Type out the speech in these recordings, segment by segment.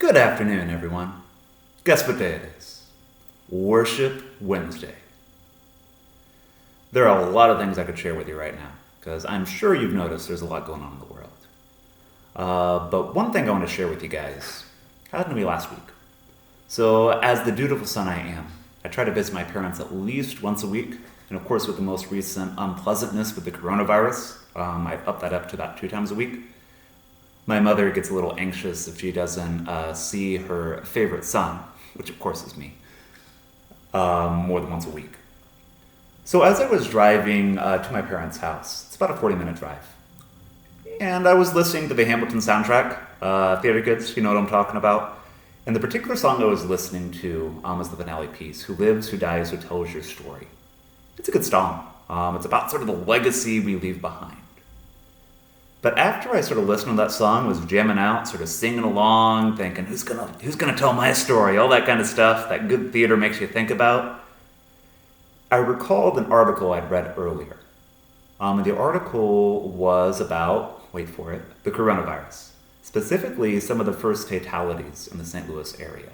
Good afternoon, everyone. Guess what day it is? Worship Wednesday. There are a lot of things I could share with you right now, because I'm sure you've noticed there's a lot going on in the world. But one thing I want to share with you guys happened to me last week. So, as the dutiful son I am, I try to visit my parents at least once a week, and of course, with the most recent unpleasantness with the coronavirus, I've upped that up to about 2 times a week. My mother gets a little anxious if she doesn't see her favorite son, which of course is me, more than once a week. So as I was driving to my parents' house, it's about a 40-minute drive, and I was listening to the Hamilton soundtrack, theater kids, you know what I'm talking about. And the particular song I was listening to was the finale piece, Who Lives, Who Dies, Who Tells Your Story. It's a good song. It's about sort of the legacy we leave behind. But after I sort of listened to that song, was jamming out, sort of singing along, thinking, who's gonna tell my story, all that kind of stuff that good theater makes you think about, I recalled an article I'd read earlier. The article was about, wait for it, the coronavirus, specifically some of the first fatalities in the St. Louis area.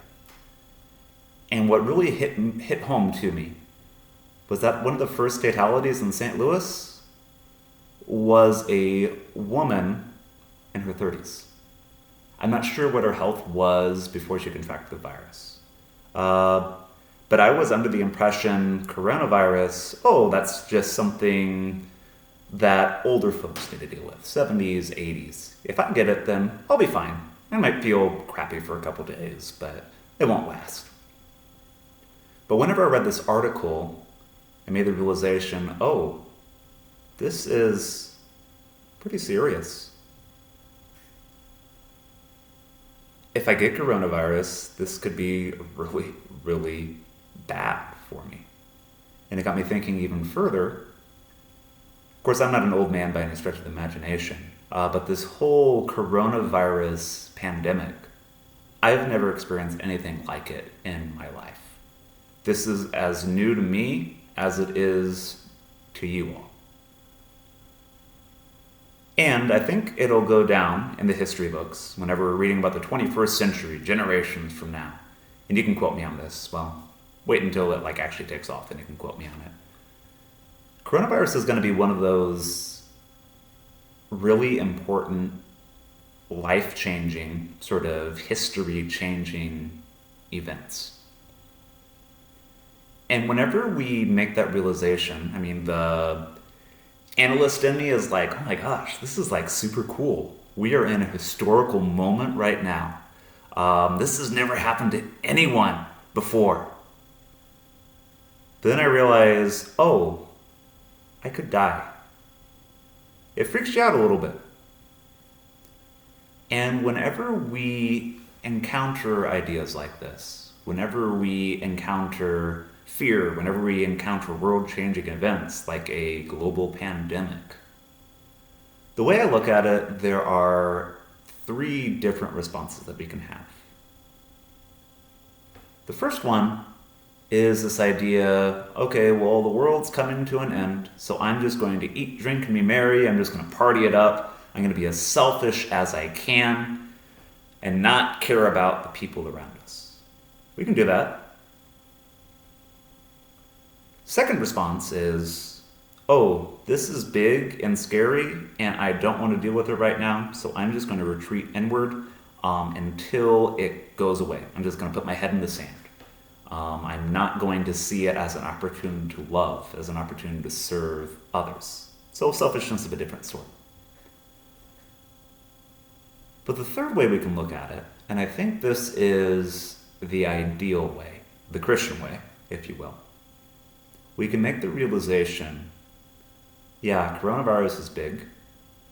And what really hit home to me was that one of the first fatalities in St. Louis was a woman in her 30s. I'm not sure what her health was before she contracted the virus. But I was under the impression coronavirus, that's just something that older folks need to deal with, 70s, 80s. If I get it, then I'll be fine. I might feel crappy for a couple days, but it won't last. But whenever I read this article, I made the realization, this is pretty serious. If I get coronavirus, this could be really, really bad for me. And it got me thinking even further. Of course, I'm not an old man by any stretch of the imagination, but this whole coronavirus pandemic, I've never experienced anything like it in my life. This is as new to me as it is to you all. And I think it'll go down in the history books whenever we're reading about the 21st century, generations from now. And you can quote me on this. Well, wait until it actually takes off, then you can quote me on it. Coronavirus is going to be one of those really important, life-changing, sort of history-changing events. And whenever we make that realization, the analyst in me is like, oh my gosh, this is super cool. We are in a historical moment right now. This has never happened to anyone before. But then I realize, I could die. It freaks you out a little bit. And whenever we encounter ideas like this, whenever we encounter fear, whenever we encounter world-changing events like a global pandemic, the way I look at it, there are 3 different responses that we can have. The first one is this idea, the world's coming to an end, so I'm just going to eat, drink, and be merry. I'm just going to party it up. I'm going to be as selfish as I can and not care about the people around us. We can do that. Second response is, this is big and scary, and I don't want to deal with it right now, so I'm just going to retreat inward until it goes away. I'm just going to put my head in the sand. I'm not going to see it as an opportunity to love, as an opportunity to serve others. So selfishness of a different sort. But the third way we can look at it, and I think this is the ideal way, the Christian way, if you will, we can make the realization, coronavirus is big.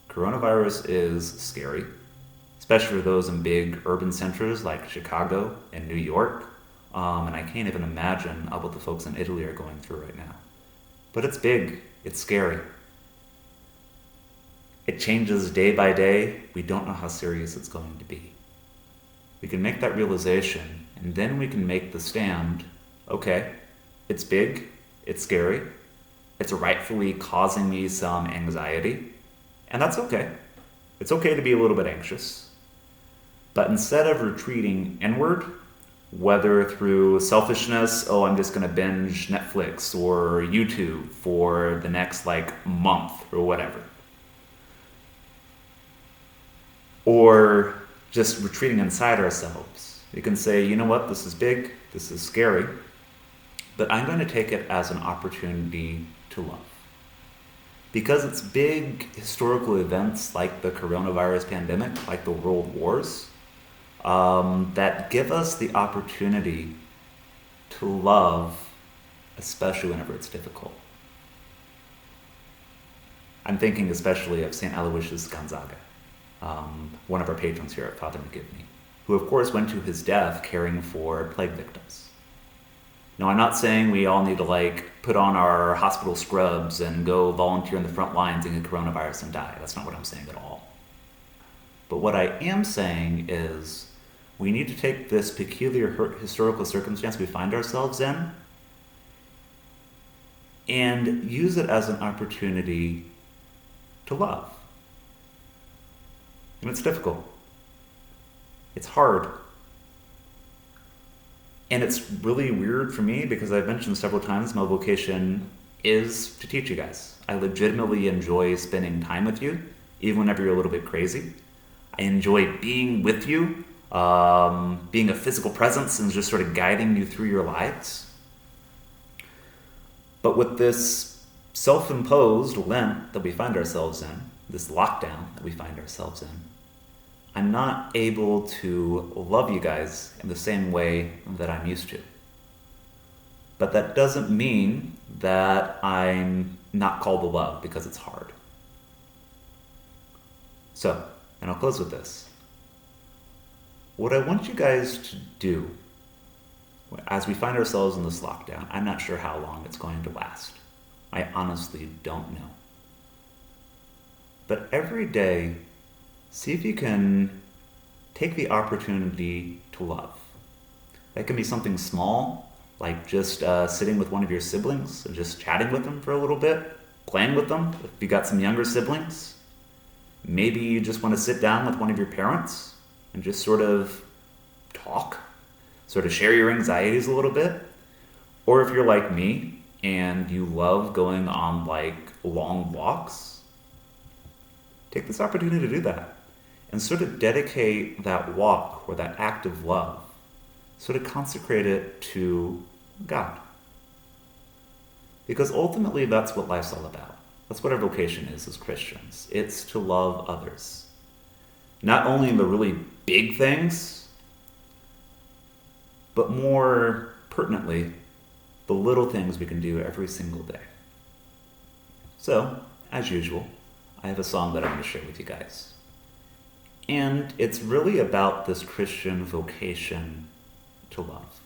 Coronavirus is scary, especially for those in big urban centers like Chicago and New York. And I can't even imagine what the folks in Italy are going through right now. But it's big. It's scary. It changes day by day. We don't know how serious it's going to be. We can make that realization, and then we can make the stand, it's big. It's scary. It's rightfully causing me some anxiety. And that's okay. It's okay to be a little bit anxious. But instead of retreating inward, whether through selfishness, oh, I'm just going to binge Netflix or YouTube for the next month or whatever, or just retreating inside ourselves, you can say, you know what, this is big, this is scary, but I'm going to take it as an opportunity to love. Because it's big historical events like the coronavirus pandemic, like the world wars, that give us the opportunity to love, especially whenever it's difficult. I'm thinking especially of St. Aloysius Gonzaga, one of our patrons here at Father McGivney, who of course went to his death caring for plague victims. Now, I'm not saying we all need to put on our hospital scrubs and go volunteer in the front lines and get coronavirus and die. That's not what I'm saying at all. But what I am saying is we need to take this peculiar historical circumstance we find ourselves in and use it as an opportunity to love. And it's difficult. It's hard. And it's really weird for me because I've mentioned several times my vocation is to teach you guys. I legitimately enjoy spending time with you, even whenever you're a little bit crazy. I enjoy being with you, being a physical presence and just sort of guiding you through your lives. But with this self-imposed Lent that we find ourselves in, this lockdown that we find ourselves in, I'm not able to love you guys in the same way that I'm used to. But that doesn't mean that I'm not called to love because it's hard. So, and I'll close with this. What I want you guys to do, as we find ourselves in this lockdown, I'm not sure how long it's going to last. I honestly don't know. But every day, see if you can take the opportunity to love. That can be something small, like just sitting with one of your siblings and just chatting with them for a little bit, playing with them if you got some younger siblings. Maybe you just want to sit down with one of your parents and just sort of talk, sort of share your anxieties a little bit. Or if you're like me and you love going on long walks, take this opportunity to do that and sort of dedicate that walk or that act of love, sort of consecrate it to God. Because ultimately that's what life's all about. That's what our vocation is as Christians. It's to love others. Not only in the really big things, but more pertinently, the little things we can do every single day. So, as usual, I have a song that I'm going to share with you guys. And it's really about this Christian vocation to love.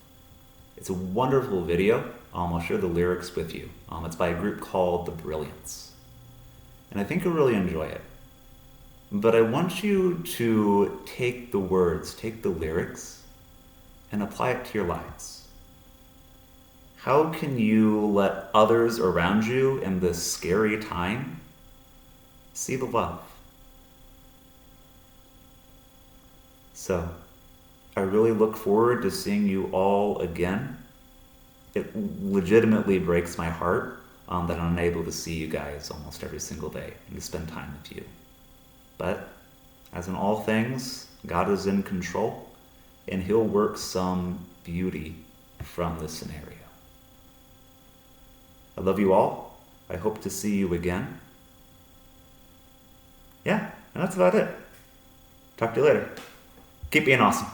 It's a wonderful video. I'll share the lyrics with you. It's by a group called The Brilliance. And I think you'll really enjoy it. But I want you to take the words, take the lyrics, and apply it to your lives. How can you let others around you in this scary time see the love? So, I really look forward to seeing you all again. It legitimately breaks my heart that I'm unable to see you guys almost every single day and to spend time with you. But, as in all things, God is in control, and He'll work some beauty from this scenario. I love you all. I hope to see you again. Yeah, and that's about it. Talk to you later. Keep being awesome.